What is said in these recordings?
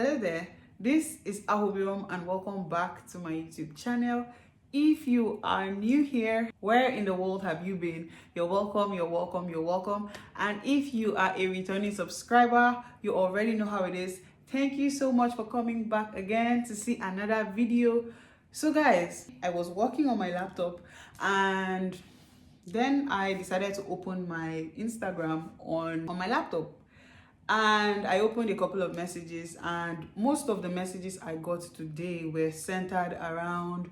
Hello there, this is Awhobiwom and welcome back to my YouTube channel. If you are new here, where in the world have you been? You're welcome, you're welcome, you're welcome. And if you are a returning subscriber, you already know how it is. Thank you so much for coming back again to see another video. So guys, I was working on my laptop and then I decided to open my Instagram on my laptop. And I opened a couple of messages, and most of the messages I got today were centered around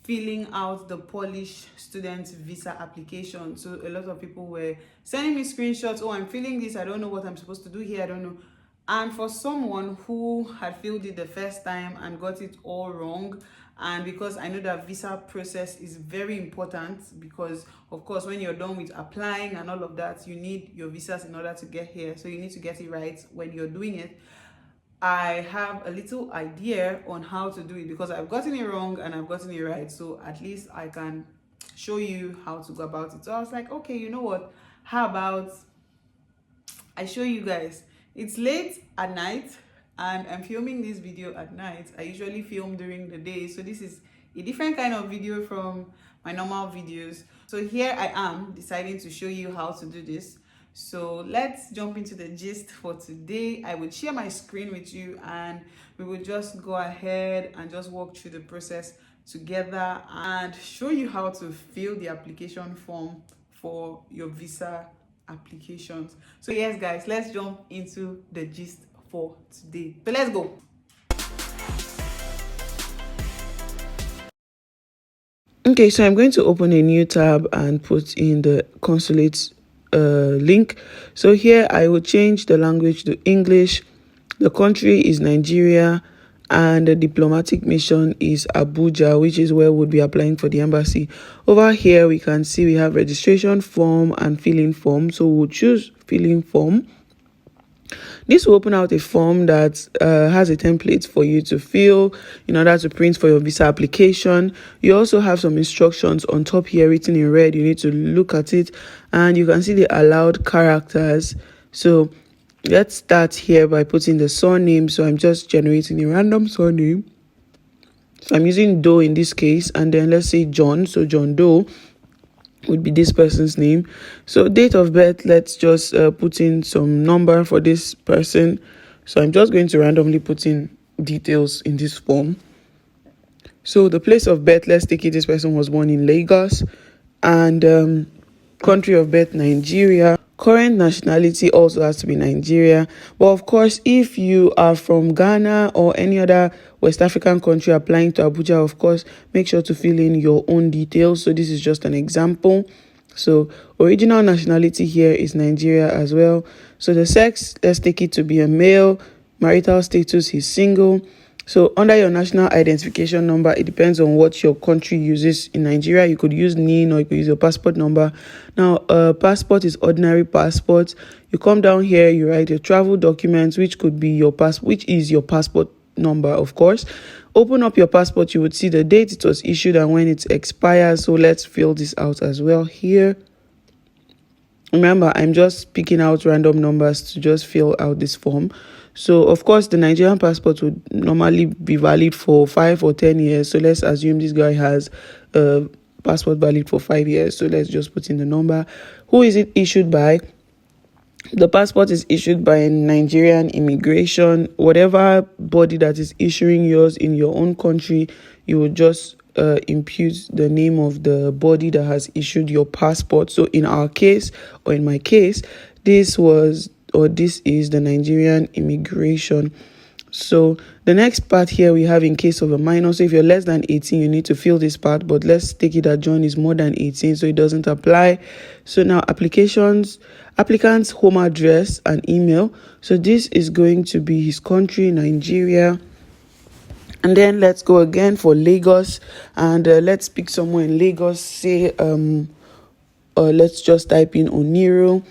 filling out the Polish student visa application. So a lot of people were sending me screenshots. Oh, I'm filling this, I don't know what I'm supposed to do here, I don't know. And for someone who had filled it the first time and got it all wrong, and because I know that visa process is very important, because of course when you're done with applying and all of that, you need your visas in order to get here, so you need to get it right when you're doing it. I have a little idea on how to do it because I've gotten it wrong and I've gotten it right, so at least I can show you how to go about it. So I was like, okay, you know what, how about I show you guys. It's late at night and I'm filming this video at night. I usually film during the day, so this is a different kind of video from my normal videos. So here I am deciding to show you how to do this. So let's jump into the gist for today. I will share my screen with you and we will just go ahead and just walk through the process together and show you how to fill the application form for your visa applications. So yes guys, let's jump into the gist for today. So let's go. Okay, so I'm going to open a new tab and put in the consulate link. So here I will change the language to English. The country is Nigeria and the diplomatic mission is Abuja, which is where we'll be applying for the embassy. Over here we can see we have registration form and filling form, so we'll choose filling form. This will open out a form that has a template for you to fill in order to print for your visa application. You also have some instructions on top here written in red. You need to look at it and you can see the allowed characters. So let's start here by putting the surname. So I'm just generating a random surname. So I'm using Doe in this case, and then let's say John. So John Doe would be this person's name. So date of birth, let's just put in some number for this person. So I'm just going to randomly put in details in this form. So the place of birth, let's take it this person was born in Lagos, and country of birth Nigeria. Current nationality also has to be Nigeria. But of course, if you are from Ghana or any other West African country applying to Abuja, of course, make sure to fill in your own details. So this is just an example. So original nationality here is Nigeria as well. So the sex, let's take it to be a male. Marital status is single. So under your national identification number, it depends on what your country uses. In Nigeria, you could use NIN or you could use your passport number. Now, passport is ordinary passport. You come down here, you write your travel documents, which could be your passport, which is your passport number, of course. Open up your passport, you would see the date it was issued and when it expires. So let's fill this out as well here. Remember, I'm just picking out random numbers to just fill out this form. So, of course, the Nigerian passport would normally be valid for 5 or 10 years. So, let's assume this guy has a passport valid for 5 years. So, let's just put in the number. Who is it issued by? The passport is issued by Nigerian immigration. Whatever body that is issuing yours in your own country, you would just impute the name of the body that has issued your passport. So in our case, or in my case, this is the Nigerian immigration. So the next part here we have in case of a minor. So if you're less than 18, you need to fill this part, but let's take it that John is more than 18, so it doesn't apply. So now applicants' home address and email. So this is going to be his country, Nigeria. And then let's go again for Lagos, and let's pick somewhere in Lagos. Say let's just type in Oniru,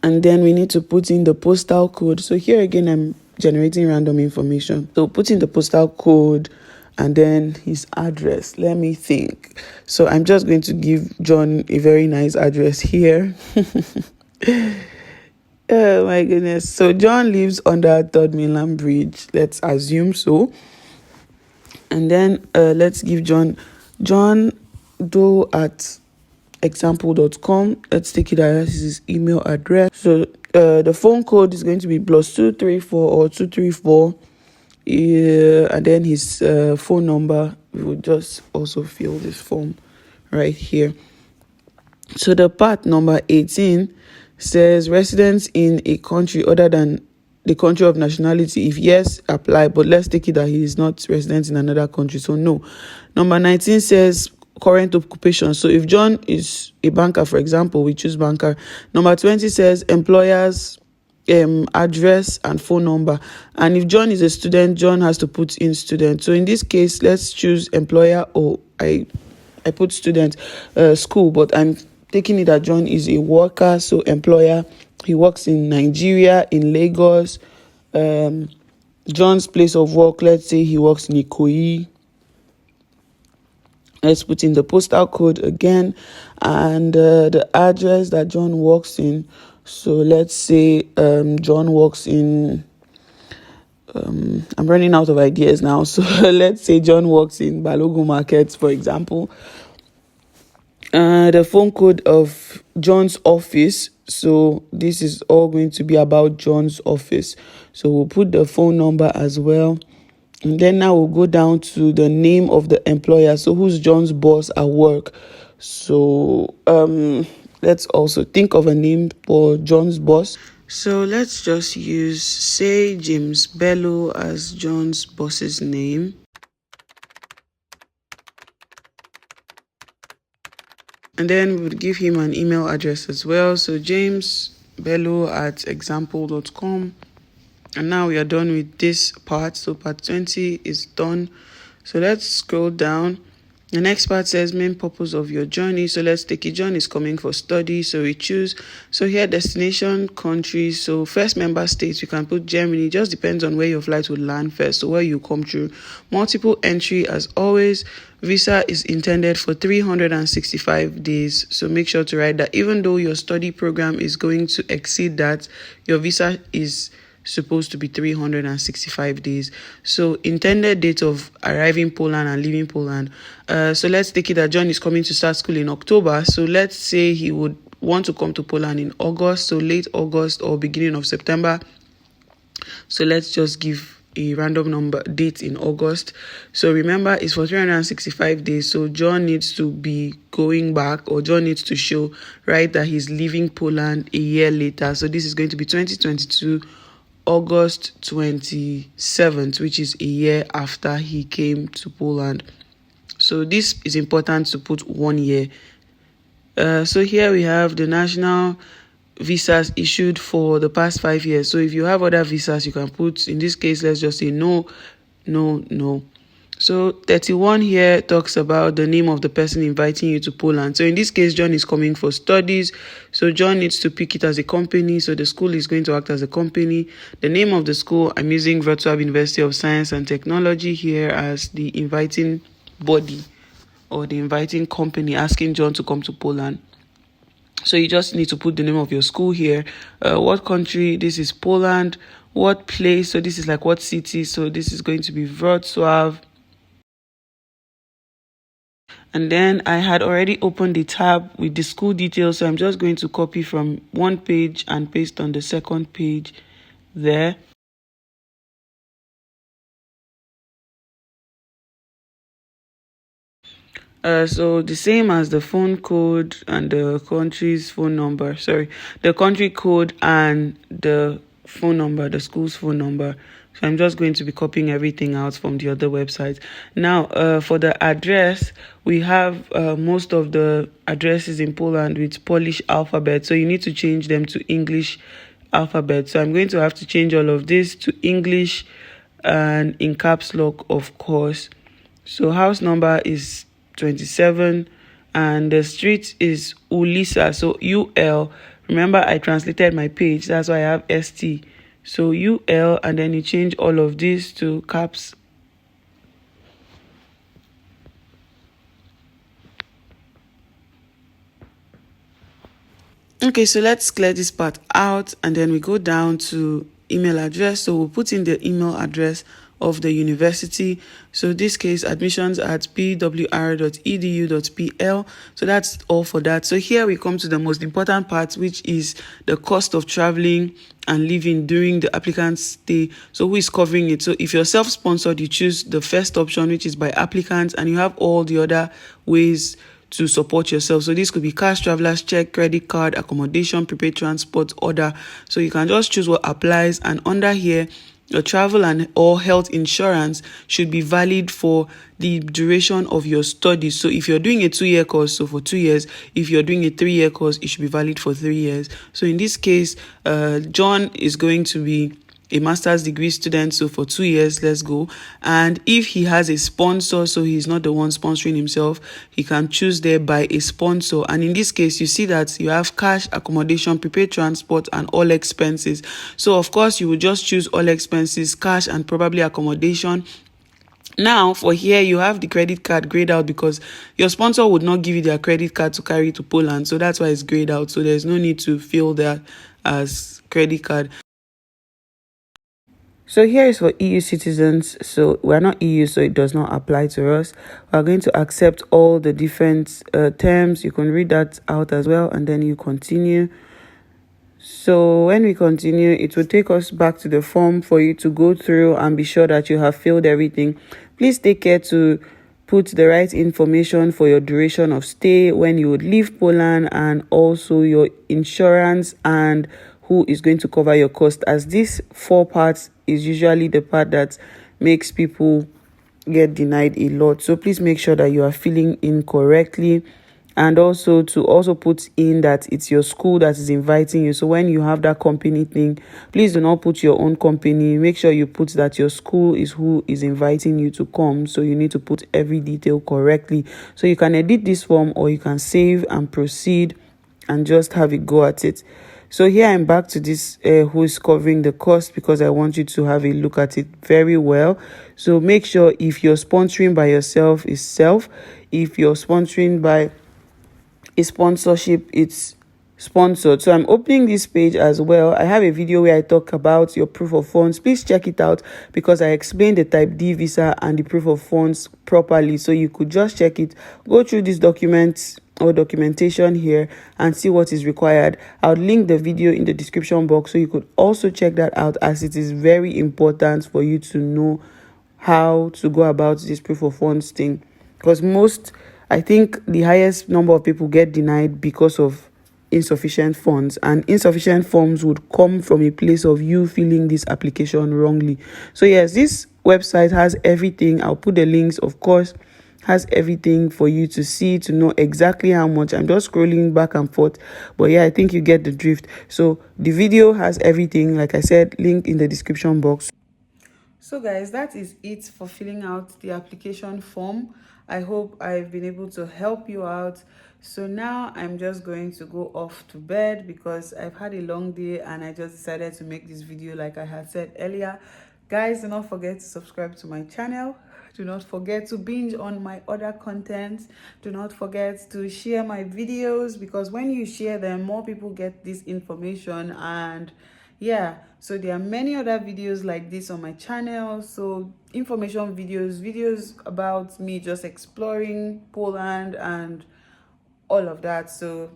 and then we need to put in the postal code. So here again, I'm generating random information. So put in the postal code and then his address. Let me think. So I'm just going to give John a very nice address here. Oh my goodness. So John lives under Third Mainland Bridge. Let's assume so. And then let's give John Doe at example.com. Let's take it as his email address. So the phone code is going to be +234 or 234. And then his phone number. We will just also fill this form right here. So the part number 18 says residents in a country other than the country of nationality. If yes, apply, but let's take it that he is not resident in another country, so no. Number 19 says current occupation. So if John is a banker, for example, we choose banker. Number 20 says employer's address and phone number. And if John is a student, John has to put in student. So in this case, let's choose employer, or I put student, school, but I'm taking it that John is a worker, so employer. He works in Nigeria, in Lagos. John's place of work, let's say he works in Ikoyi. Let's put in the postal code again and the address that John works in. So let's say John works in, I'm running out of ideas now. So let's say John works in Balogun Market, for example. The phone code of John's office. So this is all going to be about John's office. So we'll put the phone number as well. And then now we'll go down to the name of the employer. So who's John's boss at work? So let's also think of a name for John's boss. So let's just use, say, James Bello as John's boss's name. And then we would give him an email address as well. So jamesbello@example.com. And now we are done with this part. So part 20 is done. So let's scroll down. The next part says main purpose of your journey. So let's take it. John is coming for study. So we choose. So here, destination, country. So first member states, you can put Germany. It just depends on where your flight will land first. So where you come through. Multiple entry as always. Visa is intended for 365 days. So make sure to write that even though your study program is going to exceed that, your visa is supposed to be 365 days. So intended date of arriving Poland and leaving Poland. So let's take it that John is coming to start school in October. So let's say he would want to come to Poland in August, so late August or beginning of September. So let's just give a random number date in August. So remember, it's for 365 days. So John needs to be going back, or John needs to show, right, that he's leaving Poland a year later. So this is going to be 2022 August 27th, which is a year after he came to Poland. So this is important to put 1 year. So here we have the national visas issued for the past 5 years. So if you have other visas, you can put, in this case, let's just say no. So 31 here talks about the name of the person inviting you to Poland. So in this case, John is coming for studies. So John needs to pick it as a company. So the school is going to act as a company. The name of the school, I'm using Wrocław University of Science and Technology here as the inviting body or the inviting company asking John to come to Poland. So you just need to put the name of your school here. What country? This is Poland. What place? So this is like what city? So this is going to be Wrocław. And then I had already opened the tab with the school details. So I'm just going to copy from one page and paste on the second page there. So the same as the phone code and the country's phone number. Sorry, the country code and the phone number, the school's phone number. So I'm just going to be copying everything out from the other websites. Now, for the address, we have most of the addresses in Poland with Polish alphabet. So you need to change them to English alphabet. So I'm going to have to change all of this to English and in caps lock, of course. So house number is 27 and the street is Ulisa. So UL. Remember, I translated my page. That's why I have ST. So UL, and then you change all of this to caps. Okay, so let's clear this part out, and then we go down to email address. So we'll put in the email address of the university. So this case, admissions at pwr.edu.pl. So that's all for that. So here we come to the most important part, which is the cost of traveling and living during the applicant's stay. So who is covering it? So if you're self-sponsored, you choose the first option, which is by applicants, and you have all the other ways to support yourself. So this could be cash, traveler's check, credit card, accommodation, prepaid transport, order. So you can just choose what applies, and under here, your travel and or health insurance should be valid for the duration of your studies. So if you're doing a 2-year course, so for 2 years. If you're doing a 3-year course, it should be valid for 3 years. So in this case, John is going to be a master's degree student, so for 2 years, let's go. And if he has a sponsor, so he's not the one sponsoring himself, he can choose there by a sponsor. And in this case, you see that you have cash, accommodation, prepaid transport, and all expenses. So of course, you will just choose all expenses, cash, and probably accommodation. Now, for here, you have the credit card grayed out because your sponsor would not give you their credit card to carry to Poland. So that's why it's grayed out. So there's no need to fill that as credit card. So here is for EU citizens. So we're not EU, so it does not apply to us. We're going to accept all the different terms. You can read that out as well, and then you continue. So when we continue, it will take us back to the form for you to go through and be sure that you have filled everything. Please take care to put the right information for your duration of stay, when you would leave Poland, and also your insurance and who is going to cover your cost, as these 4 parts is usually the part that makes people get denied a lot. So please make sure that you are filling in correctly, and also to put in that it's your school that is inviting you. So when you have that company thing, please do not put your own company. Make sure you put that your school is who is inviting you to come. So you need to put every detail correctly. So you can edit this form, or you can save and proceed and just have a go at it. So here I'm back to this who is covering the cost, because I want you to have a look at it very well. So make sure if you're sponsoring by yourself, is self. If you're sponsoring by a sponsorship, it's sponsored. So I'm opening this page as well. I have a video where I talk about your proof of funds. Please check it out, because I explained the type D visa and the proof of funds properly. So you could just check it, go through these documents or documentation here and see what is required. I'll link the video in the description box, so you could also check that out, as it is very important for you to know how to go about this proof of funds thing, because I think the highest number of people get denied because of insufficient funds, and insufficient funds would come from a place of you filling this application wrongly. So yes, this website has everything. I'll put the links, of course, has everything for you to see, to know exactly how much. I'm just scrolling back and forth, but yeah, I think you get the drift. So the video has everything, like I said, link in the description box. So guys, that is it for filling out the application form. I hope I've been able to help you out. So now I'm just going to go off to bed, because I've had a long day and I just decided to make this video like I had said earlier. Guys, do not forget to subscribe to my channel. Do not forget to binge on my other content. Do not forget to share my videos, because when you share them, more people get this information. And yeah, so there are many other videos like this on my channel. So information videos about me just exploring Poland and all of that. So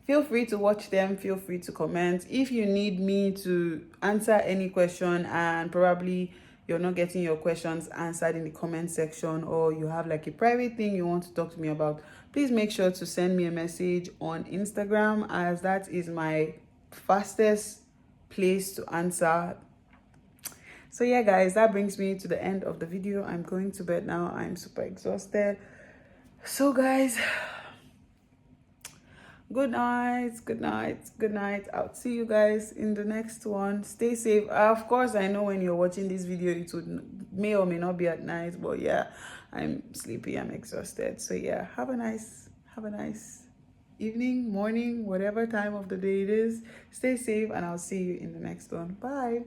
feel free to watch them, feel free to comment. If you need me to answer any question and probably you're not getting your questions answered in the comment section, or you have like a private thing you want to talk to me about, please make sure to send me a message on Instagram, as that is my fastest place to answer. So yeah guys, that brings me to the end of the video. I'm going to bed now. I'm super exhausted. So guys, good night, good night, good night. I'll see you guys in the next one. Stay safe. Of course, I know when you're watching this video, it would may or may not be at night, but yeah, I'm sleepy, I'm exhausted. So yeah, have a nice evening, morning, whatever time of the day it is. Stay safe, and I'll see you in the next one. Bye.